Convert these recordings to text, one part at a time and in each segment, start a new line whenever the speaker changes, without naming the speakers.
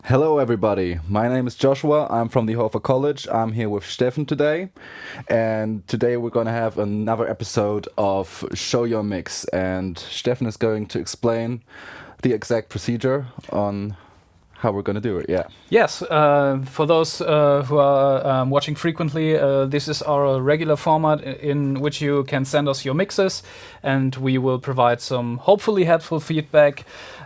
Hello, everybody. My name is Joshua. I'm from the HOFA-College. I'm here with Steffen today. And today we're going to have another episode of Show Your Mix. And Steffen is going to explain the exact procedure on how we're going to do it. Yeah.
Yes, for those who are watching frequently, this is our regular format in which you can send us your mixes and we will provide some hopefully helpful feedback.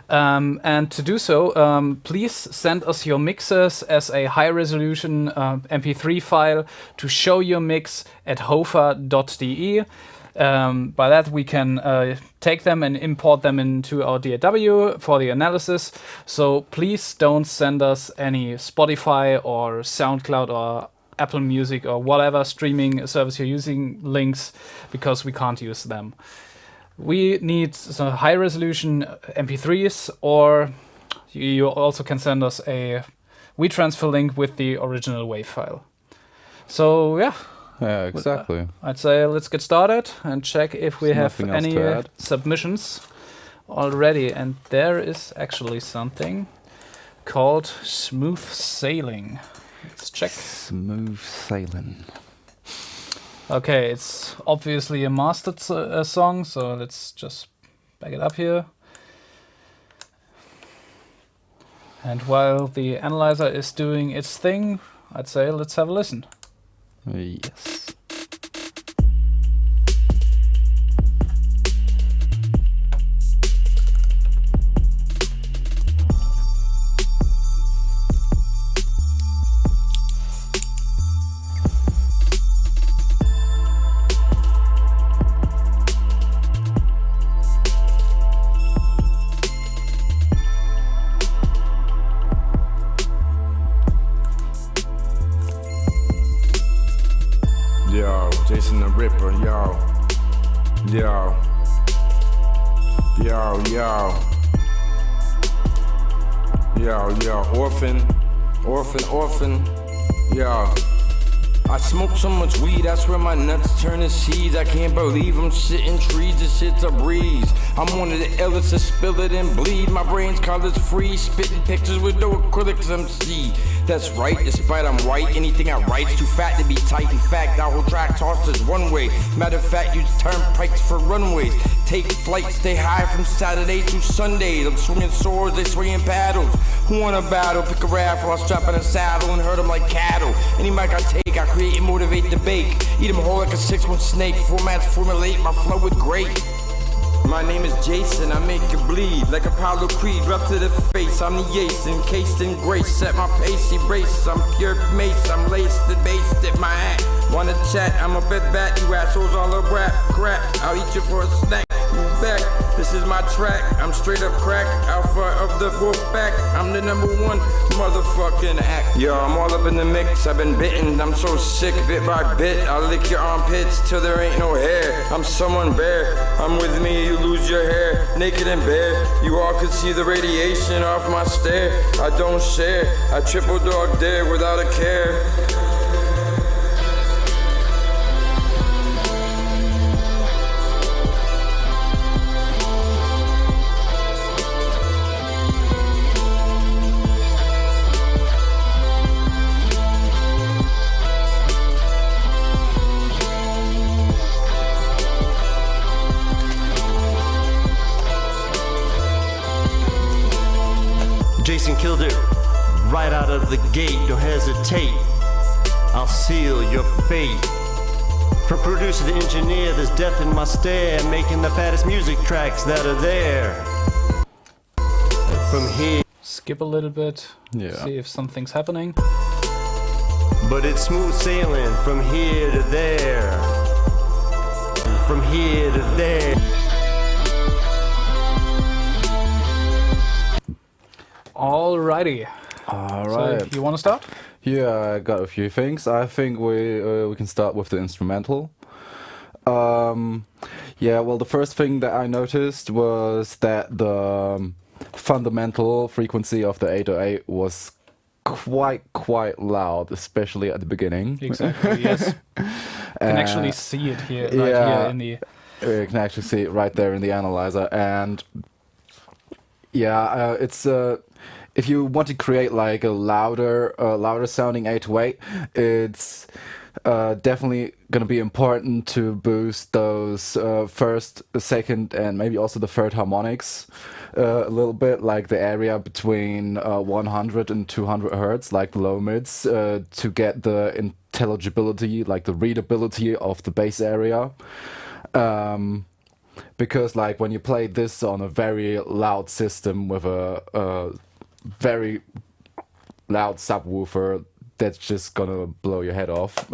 And to do so, please send us your mixes as a high-resolution MP3 file to showyourmix at hofa.de. By that, we can take them and import them into our DAW for the analysis. So please don't send us any Spotify or SoundCloud or Apple Music or whatever streaming service you're using links, because we can't use them. We need some high-resolution MP3s, or you also can send us a WeTransfer link with the original WAV file. So, yeah.
Yeah, exactly.
I'd say let's get started and check if we have any submissions already. And there is actually something called Smooth Sailing. Let's check.
Smooth Sailing.
Okay, it's obviously a mastered song, so let's just back it up here. And while the analyzer is doing its thing, I'd say let's have a listen.
Yes.
Yo, Jason the Ripper, yo. Yo. Yo, yo. Yo, yo. Orphan. Yo. I smoke so much weed, I swear my nuts turn to seeds. I can't believe I'm shitting trees, this shit's a breeze. I'm one of the illest to spill it and bleed. My brain's colors free, spitting pictures with no acrylics MC. That's right, despite I'm white, anything I write's too fat to be tight. In fact, our whole track tosses one way. Matter of fact, use turnpikes for runways. Take flight, stay high from Saturday through Sundays. I'm swinging swords, they swinging paddles. Who wanna battle? Pick a raffle, I'll strap in a saddle and herd them like cattle. Any mic I take, I create and motivate, debate. Eat them whole like a 6-1 snake. Formats formulate, my flow with great. My name is Jason, I make you bleed like Apollo Creed, up to the face. I'm the ace, encased in grace. Set my pace, erase. I'm pure mace, I'm laced and based at my act. Wanna chat? I'm a bit bat. You assholes all a rap crap. I'll eat you for a snack. Move back. This is my track. I'm straight up crack. Alpha of the wolf pack. I'm the #1 motherfucking act. Yo, I'm all up in the mix. I've been bitten. I'm so sick, bit by bit. I'll lick your armpits till there ain't no hair. I'm someone bare. I'm with me, you lose your hair. Naked and bare. You all could see the radiation off my stare. I don't share. I triple dog dare without a care.
Jason killed it right out of the gate. Don't hesitate, I'll seal your fate. From producer to engineer, there's death in my stare, making the fattest music tracks that are there. From here,
skip a little bit, see if something's happening.
But it's smooth sailing from here to there. From here to there.
Alrighty.
Alright.
So, you want to start?
Yeah, I got a few things. I think we can start with the instrumental. Yeah, well, the first thing that I noticed was that the fundamental frequency of the 808 was quite loud, especially at the beginning.
Exactly, yes. You can actually see it here, right here in the...
You can actually see it right there in the analyzer, and yeah, it's if you want to create like a louder sounding 808, it's definitely going to be important to boost those first, second, and maybe also the third harmonics a little bit, like the area between 100 and 200 hertz, like the low mids, to get the intelligibility, like the readability of the bass area. Because like when you play this on a very loud system with a very loud subwoofer, that's just gonna blow your head off.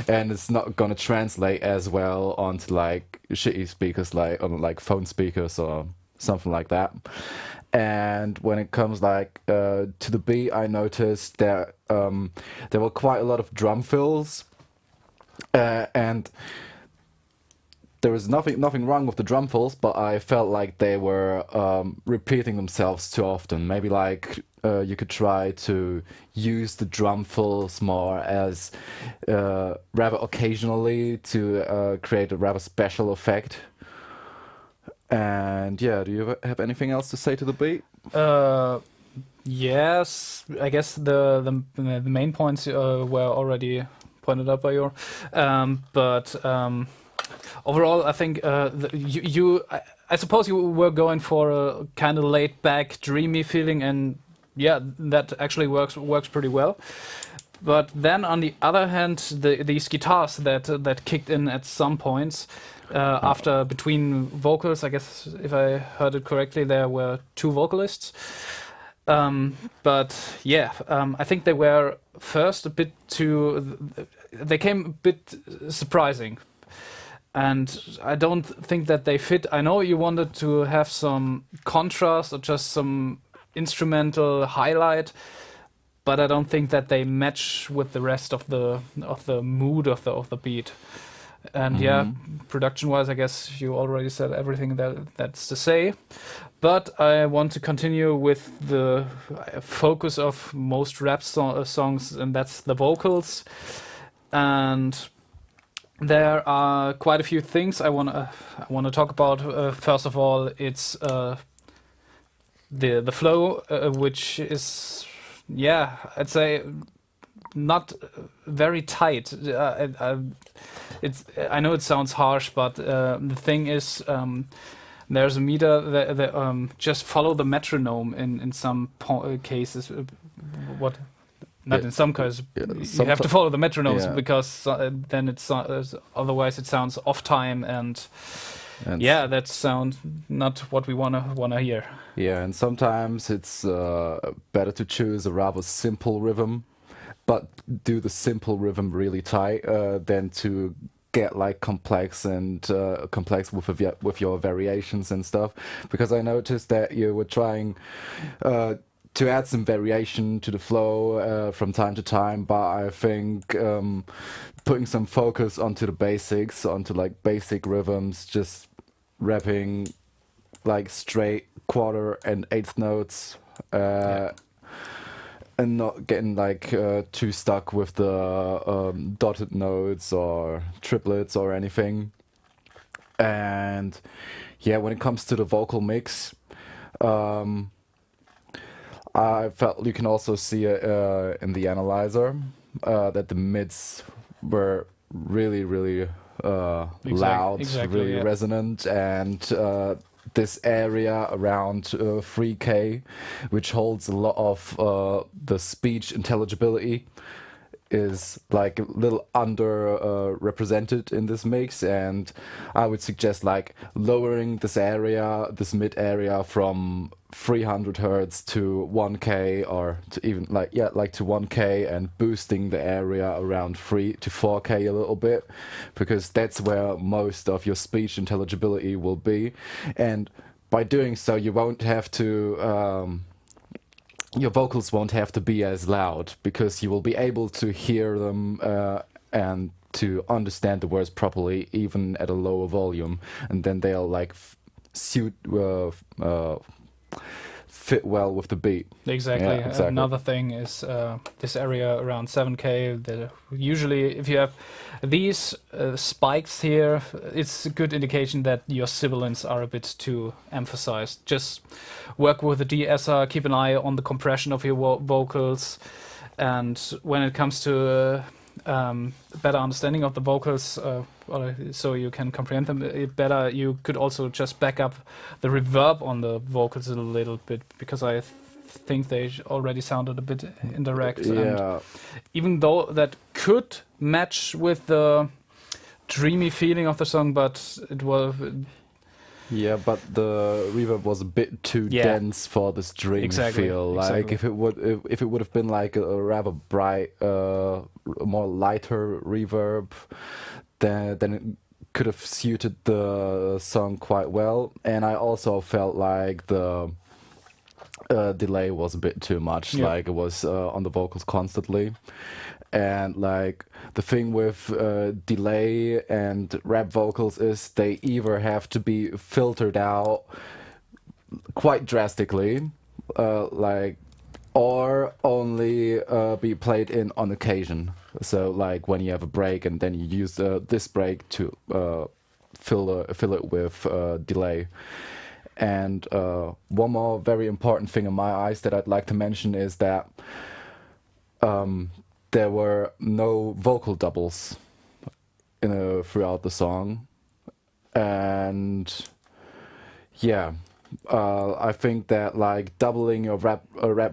And it's not gonna translate as well onto like shitty speakers, like on like phone speakers or something like that. And when it comes like to the beat, I noticed that there were quite a lot of drum fills, and there was nothing wrong with the drum fills, but I felt like they were repeating themselves too often. Maybe like you could try to use the drum fills more as rather occasionally to create a rather special effect. And yeah, do you have anything else to say to the beat?
Yes, I guess the main points were already pointed out by you, but overall, I think I suppose you were going for a kind of laid back, dreamy feeling, and yeah, that actually works pretty well. But then on the other hand, these guitars that kicked in at some points after between vocals, I guess if I heard it correctly, there were two vocalists. But yeah, I think they were first a bit they came a bit surprising. And I don't think that they fit. I know you wanted to have some contrast or just some instrumental highlight, but I don't think that they match with the rest of the mood of the beat. And yeah, production-wise, I guess you already said everything that's to say. But I want to continue with the focus of most rap songs, and that's the vocals. And there are quite a few things I wanna talk about. First of all, it's the flow, which is, yeah, I'd say not very tight. I know it sounds harsh, but the thing is, there's a meter that just follow the metronome in some cases. What? Not in some cases. You have to follow the metronomes because then it's otherwise it sounds off time and yeah, that sounds not what we wanna hear.
Yeah, and sometimes it's better to choose a rather simple rhythm, but do the simple rhythm really tight than to get like complex with your variations and stuff. Because I noticed that you were trying to add some variation to the flow from time to time, but I think putting some focus onto the basics, onto like basic rhythms, just rapping like straight quarter and eighth notes, and not getting like too stuck with the dotted notes or triplets or anything. And yeah, when it comes to the vocal mix, I felt you can also see it in the analyzer that the mids were really loud, really resonant, and this area around 3K, which holds a lot of the speech intelligibility, is like a little under represented in this mix, and I would suggest like lowering this mid area from 300 hertz to 1K, or to even like to 1K, and boosting the area around 3 to 4K a little bit, because that's where most of your speech intelligibility will be. And by doing so, you won't have to your vocals won't have to be as loud, because you will be able to hear them and to understand the words properly even at a lower volume, and then they'll like fit well with the beat.
Exactly.
Yeah, exactly.
Another thing is this area around 7K. Usually, if you have these spikes here, it's a good indication that your sibilants are a bit too emphasized. Just work with the de-esser, keep an eye on the compression of your vocals, and when it comes to better understanding of the vocals, so you can comprehend them better, you could also just back up the reverb on the vocals a little bit, because I think they already sounded a bit indirect.
Yeah.
And even though that could match with the dreamy feeling of the song, but it was...
Yeah, but the reverb was a bit too dense for this dreamy feel. Like if it would have been like a rather bright, more lighter reverb, then it could have suited the song quite well. And I also felt like the delay was a bit too much.
Yeah.
Like it was on the vocals constantly. And like the thing with delay and rap vocals is they either have to be filtered out quite drastically, or only be played in on occasion. So like when you have a break and then you use this break to fill it with delay. And one more very important thing in my eyes that I'd like to mention is that there were no vocal doubles throughout the song. And yeah, I think that like doubling your rap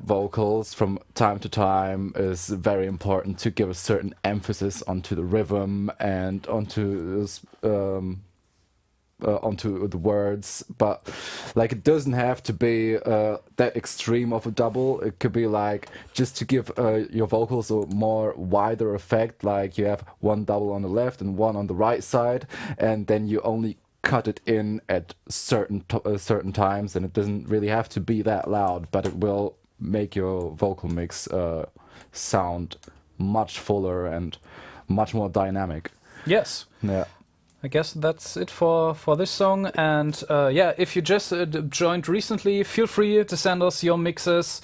vocals from time to time is very important to give a certain emphasis onto the rhythm and onto the words, but like it doesn't have to be that extreme of a double. It could be like just to give your vocals a more wider effect, like you have one double on the left and one on the right side, and then you only cut it in at certain times, and it doesn't really have to be that loud, but it will make your vocal mix sound much fuller and much more dynamic.
Yes.
Yeah.
I guess that's it for this song. And yeah, if you just joined recently, feel free to send us your mixes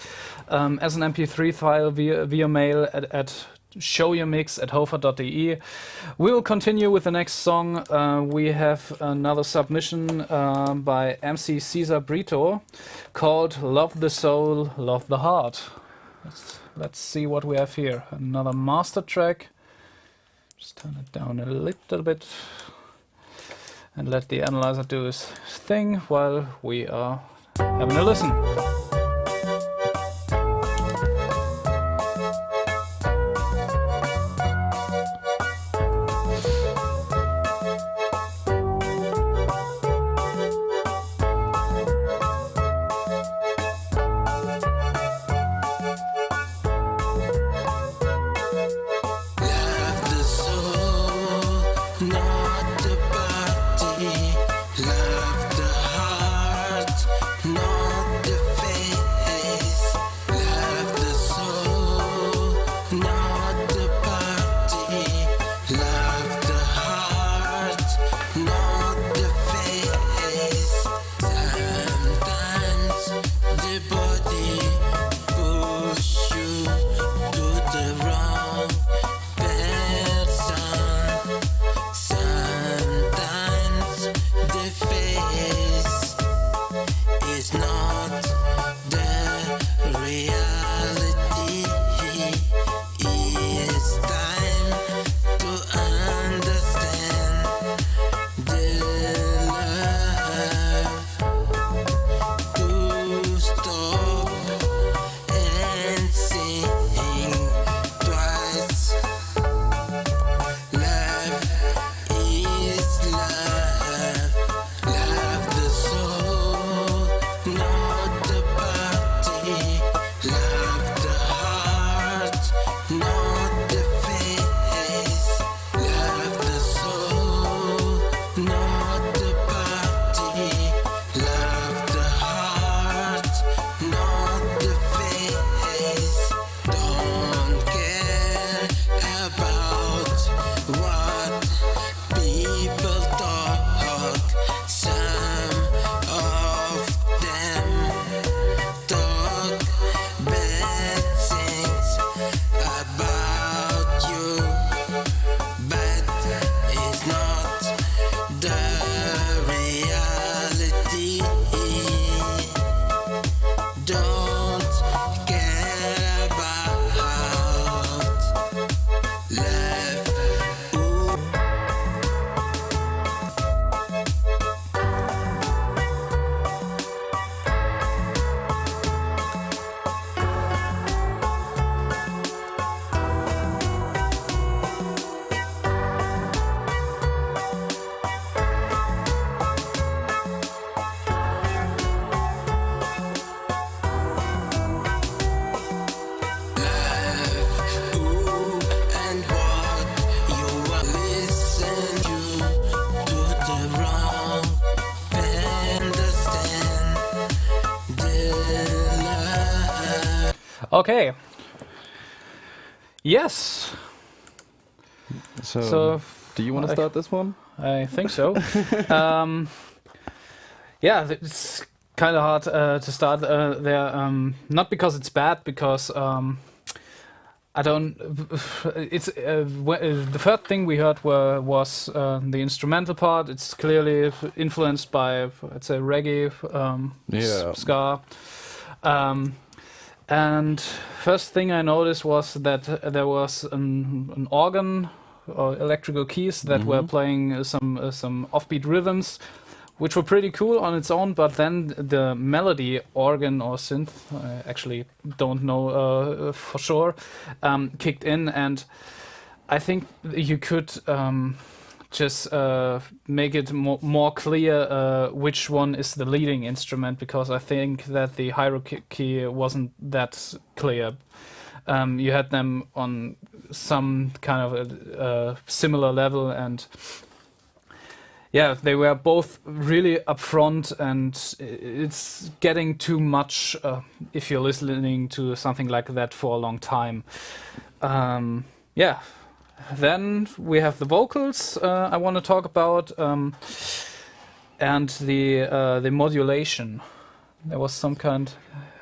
as an MP3 file via mail at showyourmix@hofa.de. We will continue with the next song. We have another submission by MC Cesar Brito called Love the Soul, Love the Heart. Let's see what we have here. Another master track. Just turn it down a little bit and let the analyzer do his thing while we are having a listen.
It's not Don't get about left. And what you listen to the wrong understand the
Okay. Yes. So,
do you want to start this one?
I think so. Yeah, it's kind of hard to start there. Not because it's bad, because I don't. It's the first thing we heard was the instrumental part. It's clearly influenced by, let's say, reggae,
Yeah.
ska. And first thing I noticed was that there was an organ or electrical keys that were playing some offbeat rhythms, which were pretty cool on its own. But then the melody organ or synth, I actually don't know for sure, kicked in, and I think you could just make it more clear which one is the leading instrument, because I think that the hierarchy wasn't that clear. You had them on some kind of a similar level, and yeah, they were both really upfront, and it's getting too much if you're listening to something like that for a long time. Yeah. Then we have the vocals I want to talk about, and the modulation. There was some kind,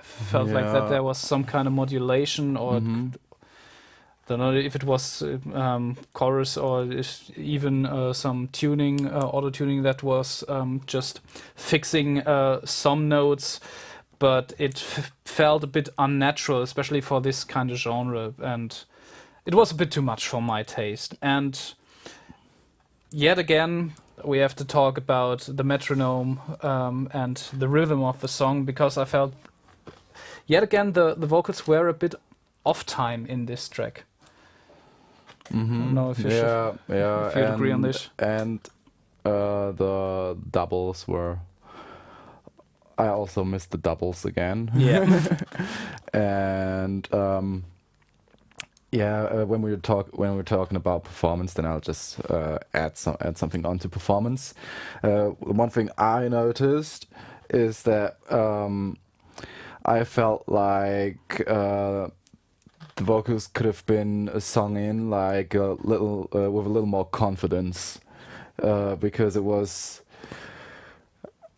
felt like that there was some kind of modulation, or don't know if it was chorus or even some tuning, auto tuning that was just fixing some notes, but it felt a bit unnatural, especially for this kind of genre, and it was a bit too much for my taste. And yet again, we have to talk about the metronome and the rhythm of the song, because I felt yet again the vocals were a bit off time in this track. I don't know if you if you'd agree on this.
And the doubles were. I also missed the doubles again.
Yeah.
And when we were talking about performance, then I'll just add something onto performance. One thing I noticed is that I felt like the vocals could have been sung in like a little with a little more confidence, because it was,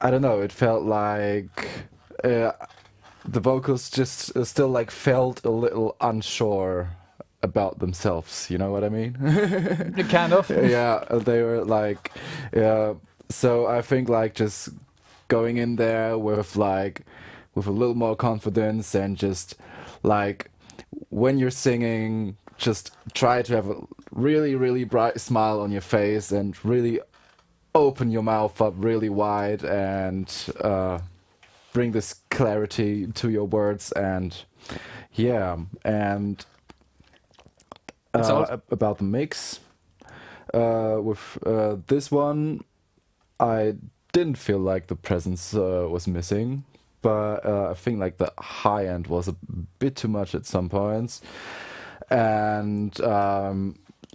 I don't know, it felt like the vocals just still like felt a little unsure about themselves, you know what I mean?
Kind of.
Yeah, they were like, yeah. So I think like just going in there with a little more confidence, and just like when you're singing, just try to have a really, really bright smile on your face, and really open your mouth up really wide, and bring this clarity to your words. And yeah, and about the mix, with this one, I didn't feel like the presence was missing, but I think like the high end was a bit too much at some points, and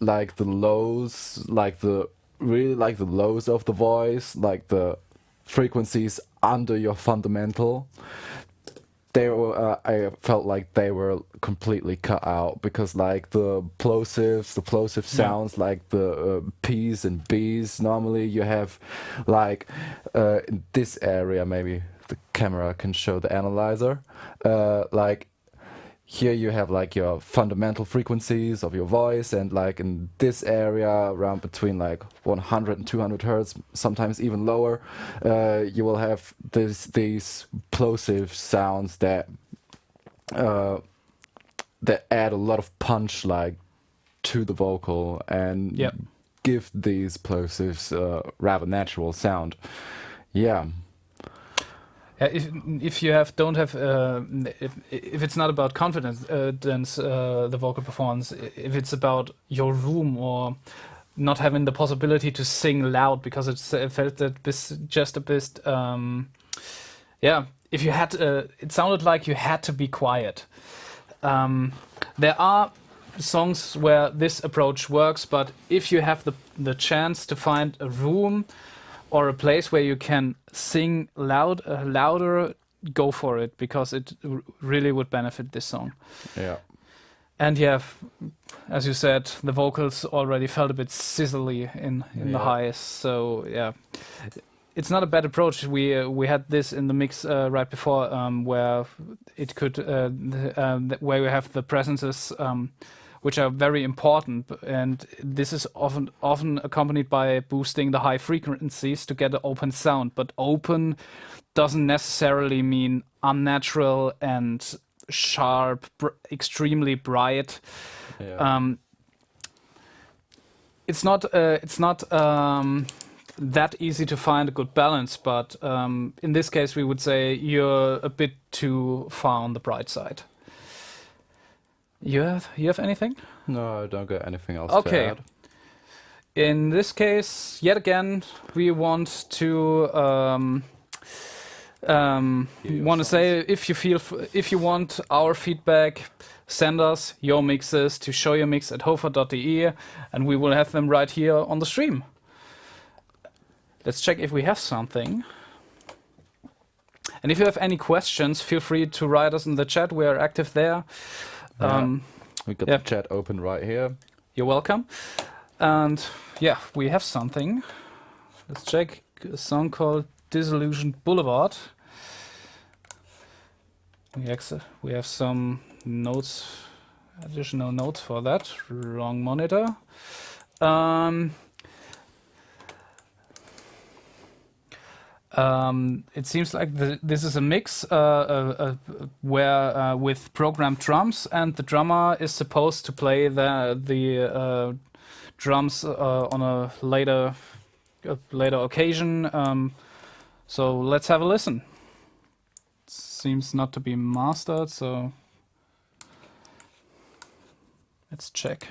like the lows, like the lows of the voice, like the frequencies under your fundamental, they were I felt like they were completely cut out, because like the plosive sounds, like the P's and B's, normally you have like in this area, maybe the camera can show the analyzer, like here you have like your fundamental frequencies of your voice, and like in this area around between like 100 and 200 hertz, sometimes even lower, you will have these plosive sounds that add a lot of punch like to the vocal and
Yep.
give these plosives rather natural sound. Yeah.
If you don't have if it's not about confidence, the vocal performance, if it's about your room or not having the possibility to sing loud because it's felt that just a bit if you had it sounded like you had to be quiet. There are songs where this approach works, but if you have the chance to find a room or a place where you can sing louder, go for it, because it really would benefit this song.
Yeah.
And as you said, the vocals already felt a bit sizzly in the highs. So yeah, it's not a bad approach. We had this in the mix right before, where it could where we have the presences, which are very important, and this is often accompanied by boosting the high frequencies to get an open sound. But open doesn't necessarily mean unnatural and sharp, extremely bright.
Yeah.
It's not that easy to find a good balance, but in this case, we would say you're a bit too far on the bright side. You have anything?
No, I don't got anything else
Okay.
to add.
In this case, yet again, we want to say if you want our feedback, send us your mixes to showyourmix@hofa.de, and we will have them right here on the stream. Let's check if we have something. And if you have any questions, feel free to write us in the chat. We are active there.
We got
yeah.
the chat open right here.
You're welcome. And yeah, we have something. Let's check a song called Disillusioned Boulevard. We have some notes, additional notes for that. Wrong monitor. It seems like this is a mix where with programmed drums, and the drummer is supposed to play the drums on a later occasion. So let's have a listen. Seems not to be mastered, so let's check.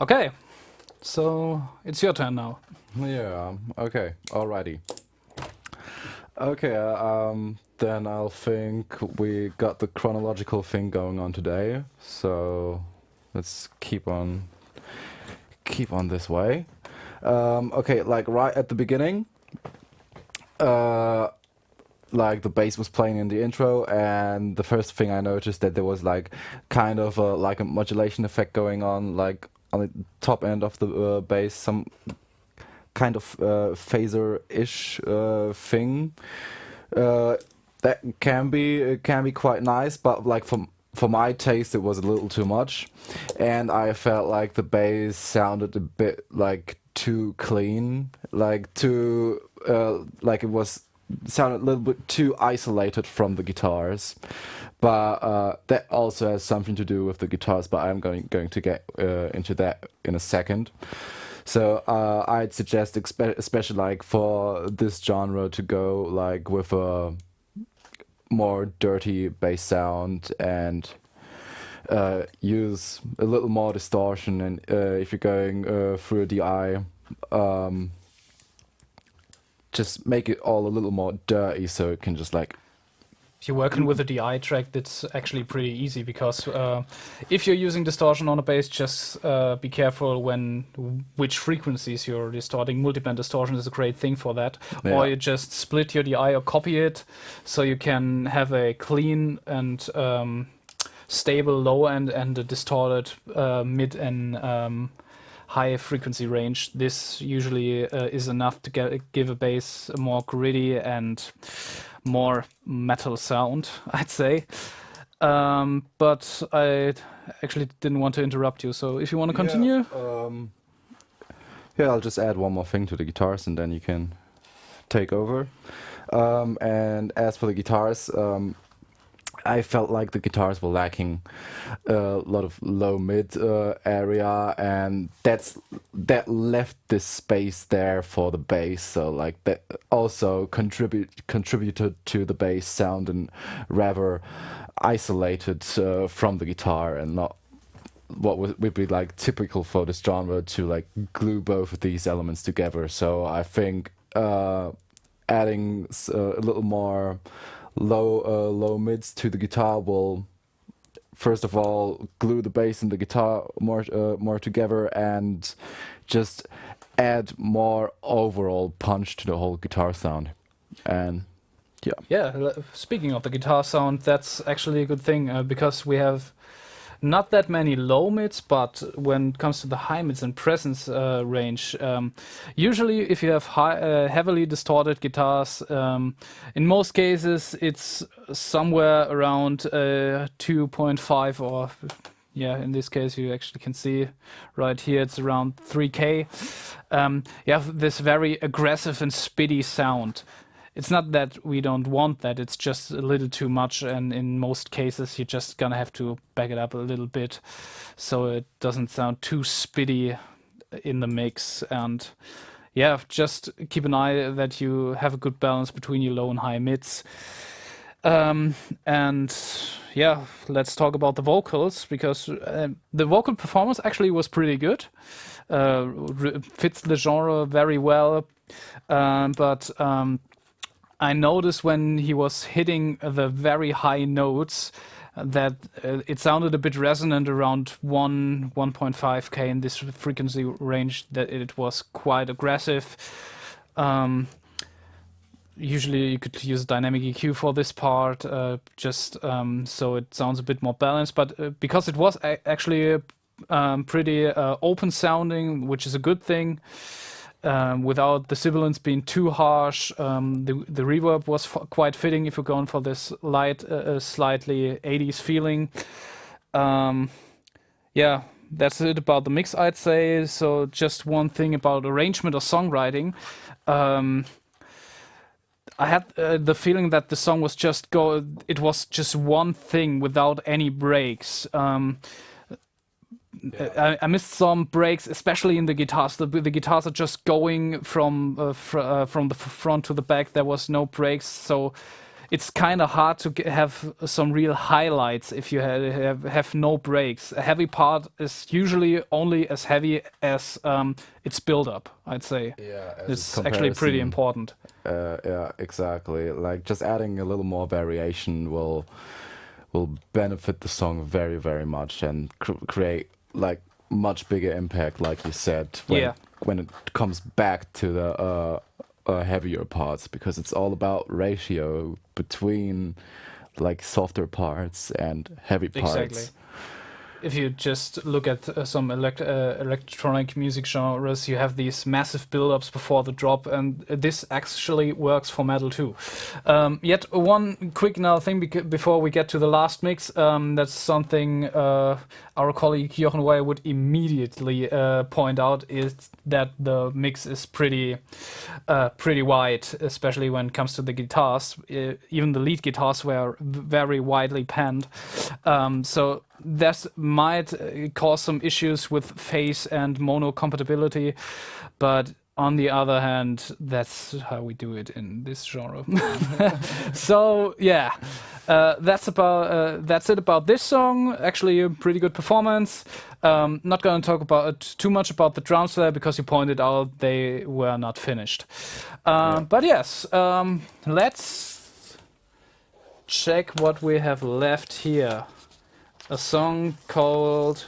Okay, so it's your turn now.
Yeah. Okay. Alrighty. Okay. Then I'll think we got the chronological thing going on today. So let's keep on this way. Okay. Like right at the beginning. Like the bass was playing in the intro, and the first thing I noticed that there was like kind of like a modulation effect going on, like on the top end of the bass, some kind of phaser-ish thing. That can be quite nice, but like for my taste, it was a little too much, and I felt like the bass sounded a bit like too clean, like too like it was sounded a little bit too isolated from the guitars. But that also has something to do with the guitars, but I'm going to get into that in a second. So I'd suggest, especially like for this genre, to go like with a more dirty bass sound and use a little more distortion. And if you're going through a DI, just make it all a little more dirty, so it can just like.
If you're working with a DI track, that's actually pretty easy, because if you're using distortion on a bass, just be careful which frequencies you're distorting. Multiband distortion is a great thing for that.
Yeah.
Or you just split your DI or copy it, so you can have a clean and stable low end and a distorted mid and high frequency range. This usually is enough to give a bass a more gritty and more metal sound, I'd say. But I actually didn't want to interrupt you, so if you want to continue.
Yeah, I'll just add one more thing to the guitars, and then you can take over. And as for the guitars, I felt like the guitars were lacking a lot of low mid area, and that left this space there for the bass. So like that also contributed to the bass sounding rather isolated from the guitar, and not what would be like typical for this genre to like glue both of these elements together. So I think adding a little more low mids to the guitar will first of all glue the bass and the guitar more together, and just add more overall punch to the whole guitar sound. And
Speaking of the guitar sound, that's actually a good thing, because we have not that many low mids, but when it comes to the high mids and presence range, usually if you have heavily distorted guitars, in most cases it's somewhere around 2.5 or in this case you actually can see right here it's around 3K. You have this very aggressive and spitty sound. It's not that we don't want that, it's just a little too much, and in most cases you're just gonna have to back it up a little bit so it doesn't sound too spitty in the mix. And just keep an eye that you have a good balance between your low and high mids. Let's talk about the vocals, because the vocal performance actually was pretty good. Fits the genre very well, but I noticed when he was hitting the very high notes that it sounded a bit resonant around 1.5K in this frequency range, that it was quite aggressive. Usually you could use dynamic EQ for this part, so it sounds a bit more balanced, but because it was actually pretty open sounding, which is a good thing. Without the sibilants being too harsh, the reverb was quite fitting if you're going for this light, slightly 80s feeling. That's it about the mix, I'd say. So just one thing about arrangement or songwriting. I had the feeling that the song was it was just one thing without any breaks. I missed some breaks, especially in the guitars. The guitars are just going from the front to the back. There was no breaks, so it's kind of hard to have some real highlights if you have no breaks. A heavy part is usually only as heavy as its build up, I'd say.
Yeah,
It's actually pretty important.
Yeah, exactly. Like just adding a little more variation will benefit the song very, very much and create like much bigger impact, like you said, when it comes back to the heavier parts, because it's all about ratio between like softer parts and heavy parts.
Exactly. If you just look at some electronic music genres, you have these massive build-ups before the drop, and this actually works for metal too. Yet one quick now thing before we get to the last mix, that's something our colleague Jochen Weyer would immediately point out, is that the mix is pretty wide, especially when it comes to the guitars. Even the lead guitars were very widely panned. So that might cause some issues with phase and mono compatibility, but on the other hand, that's how we do it in this genre. So yeah, that's it about this song. Actually, a pretty good performance. Not going to talk about too much about the drums there, because you pointed out they were not finished. But yes, let's check what we have left here. A song called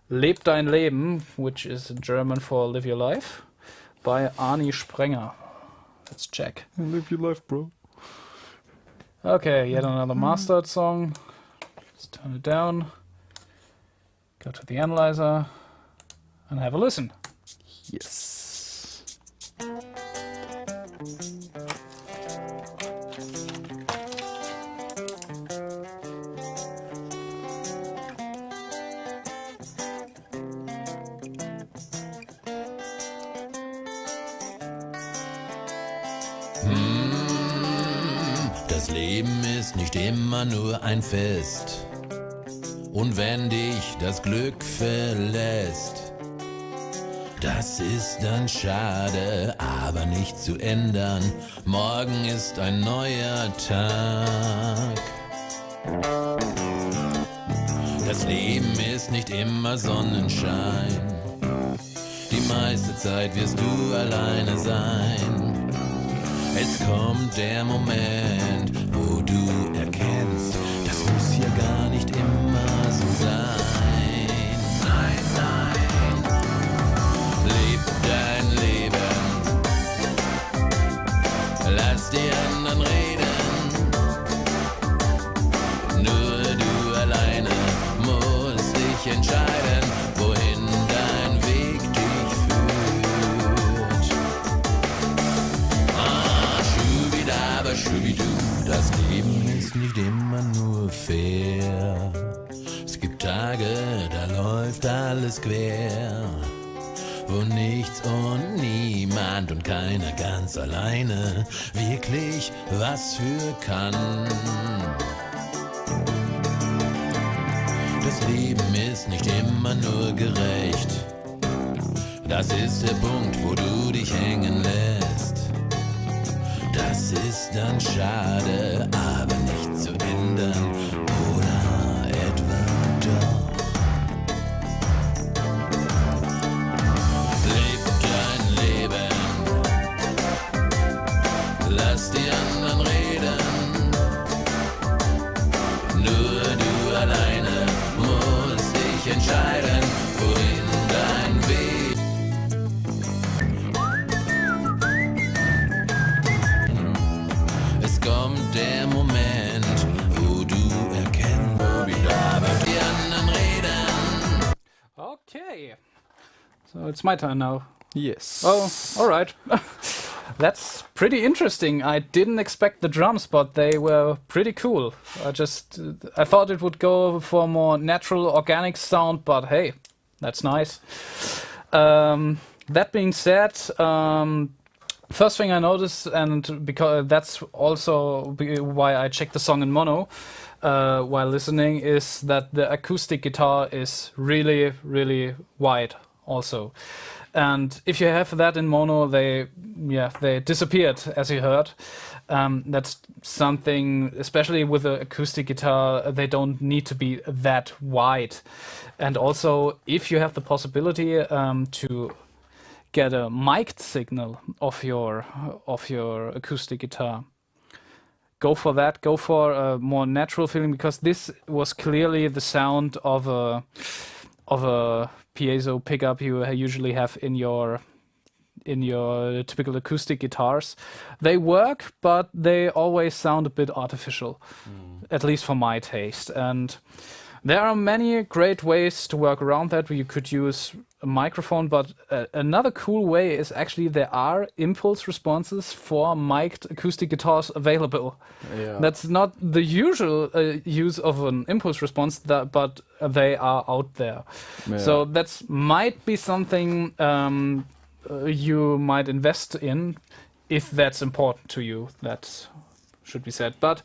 Leb dein Leben, which is German for Live Your Life, by Arni Sprenger. Let's check.
Live your life, bro.
Okay, yet another mastered song. Let's turn it down. Go to the analyzer and have a listen.
Yes.
Das Leben ist nicht immer nur ein Fest. Und wenn dich das Glück verlässt, das ist dann schade, aber nicht zu ändern. Morgen ist ein neuer Tag. Das Leben ist nicht immer Sonnenschein. Die meiste Zeit wirst du alleine sein. Es kommt der Moment, wo du erkennst, das muss hier gar nicht immer so sein. Nein, nein, leb dein Leben, lass die anderen reden. Nur du alleine musst dich entscheiden, wohin dein Weg dich führt. Aber Schubidu, das Leben ist nicht immer nur fair. Es gibt Tage, da läuft alles quer, wo nichts und niemand und keiner ganz alleine wirklich was für kann. Das Leben ist nicht immer nur gerecht. Das ist der Punkt, wo du dich hängen lässt. Das ist dann schade, aber nicht zu ändern, oder etwa doch. Leb dein Leben, lass die anderen reden. Nur du alleine musst dich entscheiden, wohin dein Weg. Kommt der Moment, wo du erkennst, wo wieder aber die anderen reden.
Okay. So it's my turn now.
Yes.
Oh, all right. That's pretty interesting. I didn't expect the drums, but they were pretty cool. I thought it would go for a more natural, organic sound, but hey, that's nice. That being said, first thing I noticed, and because that's also why I checked the song in mono while listening, is that the acoustic guitar is really, really wide also. And if you have that in mono, they disappeared, as you heard. That's something, especially with an acoustic guitar, they don't need to be that wide. And also, if you have the possibility to get a mic'd signal of your acoustic guitar, go for that. Go for a more natural feeling, because this was clearly the sound of a piezo pickup you usually have in your typical acoustic guitars. They work, but they always sound a bit artificial, at least for my taste. And there are many great ways to work around that. You could use a microphone, but another cool way is actually there are impulse responses for mic'd acoustic guitars available.
Yeah.
That's not the usual use of an impulse response, but they are out there.
Yeah.
So that might be something you might invest in if that's important to you. That should be said. But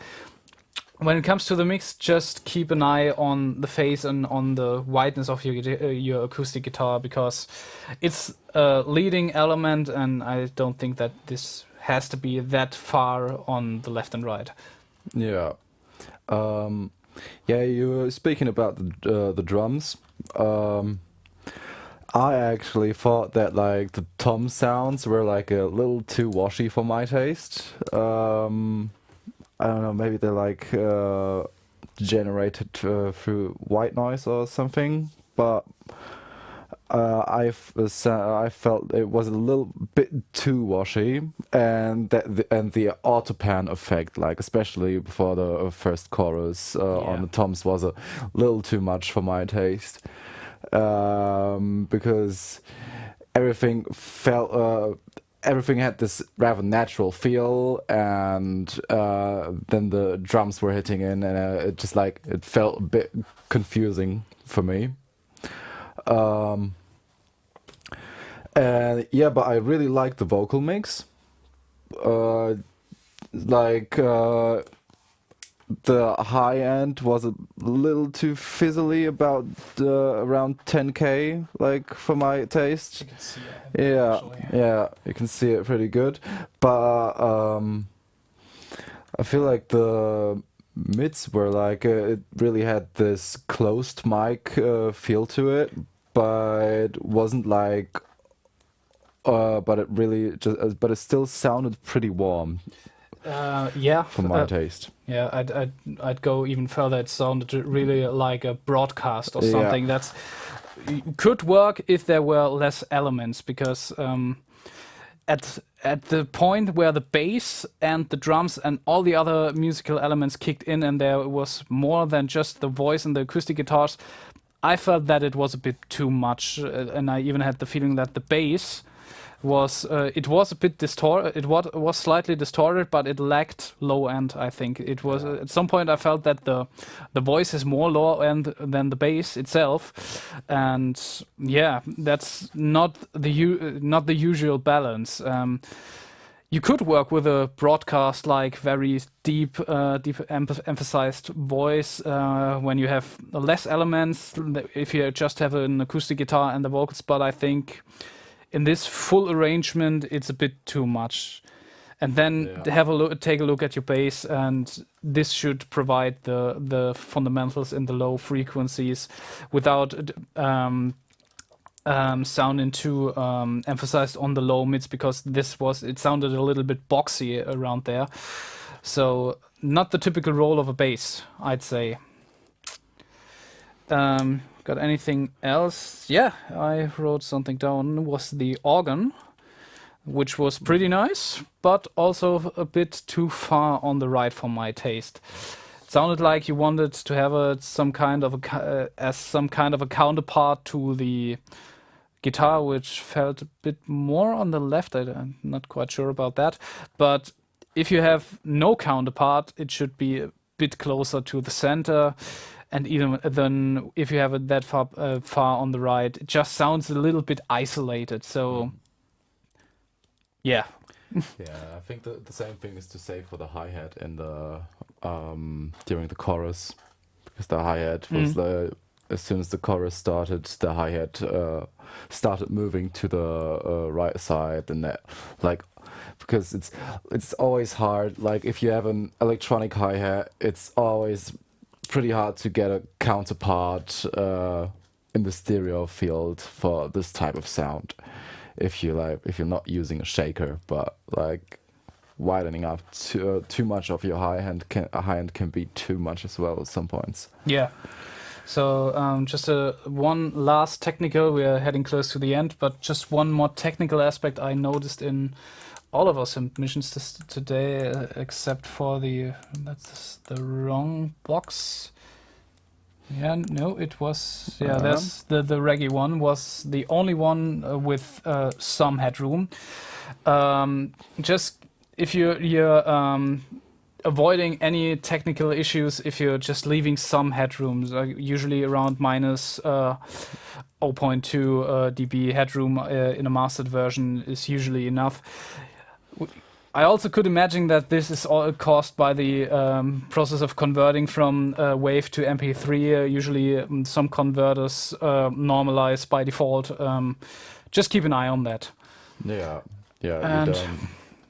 when it comes to the mix, just keep an eye on the phase and on the wideness of your acoustic guitar, because it's a leading element, and I don't think that this has to be that far on the left and right.
Yeah. You were speaking about the drums. I actually thought that like the tom sounds were like a little too washy for my taste. I don't know, maybe they're like generated through white noise or something, but I felt it was a little bit too washy, and the auto-pan effect, like especially before the first chorus on the toms, was a little too much for my taste, because everything felt. Everything had this rather natural feel, and then the drums were hitting in, and it felt a bit confusing for me. But I really liked the vocal mix. The high end was a little too fizzly, about around 10k, like for my taste.
You can see
You can see it pretty good. But I feel like the mids were like it really had this closed mic feel to it, but it wasn't like. But it still sounded pretty warm. For my taste.
Yeah, I'd go even further. It sounded really like a broadcast or something. That's could work if there were less elements, because at the point where the bass and the drums and all the other musical elements kicked in, and there was more than just the voice and the acoustic guitars, I felt that it was a bit too much, and I even had the feeling that the bass was a bit distorted. It was slightly distorted, but it lacked low end. I think it was at some point I felt that the voice is more low end than the bass itself, and that's not the usual balance. You could work with a broadcast, like very deep emphasized voice when you have less elements. If you just have an acoustic guitar and the vocals, but I think in this full arrangement, it's a bit too much. And then take a look at your bass, and this should provide the fundamentals in the low frequencies without sounding too emphasized on the low mids, because it sounded a little bit boxy around there. So not the typical role of a bass, I'd say. Got anything else? Yeah, I wrote something down. Was the organ, which was pretty nice, but also a bit too far on the right for my taste. It sounded like you wanted to have some kind of a counterpart to the guitar, which felt a bit more on the left. I'm not quite sure about that, but if you have no counterpart, it should be a bit closer to the center. And even then, if you have it that far on the right, it just sounds a little bit isolated. So, yeah.
I think the same thing is to say for the hi-hat in the during the chorus, because the hi-hat was as soon as the chorus started, the hi-hat started moving to the right side, and that, like, because it's always hard. Like, if you have an electronic hi-hat, it's always pretty hard to get a counterpart in the stereo field for this type of sound. If you're not using a shaker, but like widening up too much of your high end can be too much as well at some points.
Yeah. So just one last technical, we are heading close to the end, but just one more technical aspect I noticed in all of our submissions today, except for that's the wrong box. Yeah, no, it was, that's the reggae one was the only one with some headroom. Just if you're avoiding any technical issues, if you're just leaving some headroom, usually around minus 0.2 dB headroom in a mastered version is usually enough. I also could imagine that this is all caused by the process of converting from WAV to MP3. Usually some converters normalize by default. Just keep an eye on that.
Yeah,
And
you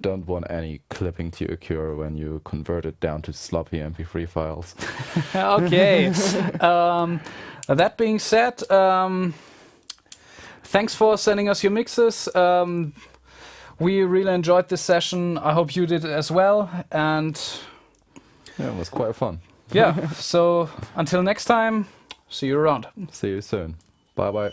don't want any clipping to occur when you convert it down to sloppy MP3 files.
okay. That being said, thanks for sending us your mixes. We really enjoyed this session. I hope you did as well. And
Yeah, it was quite fun.
yeah, so until next time, see you around.
See you soon. Bye bye.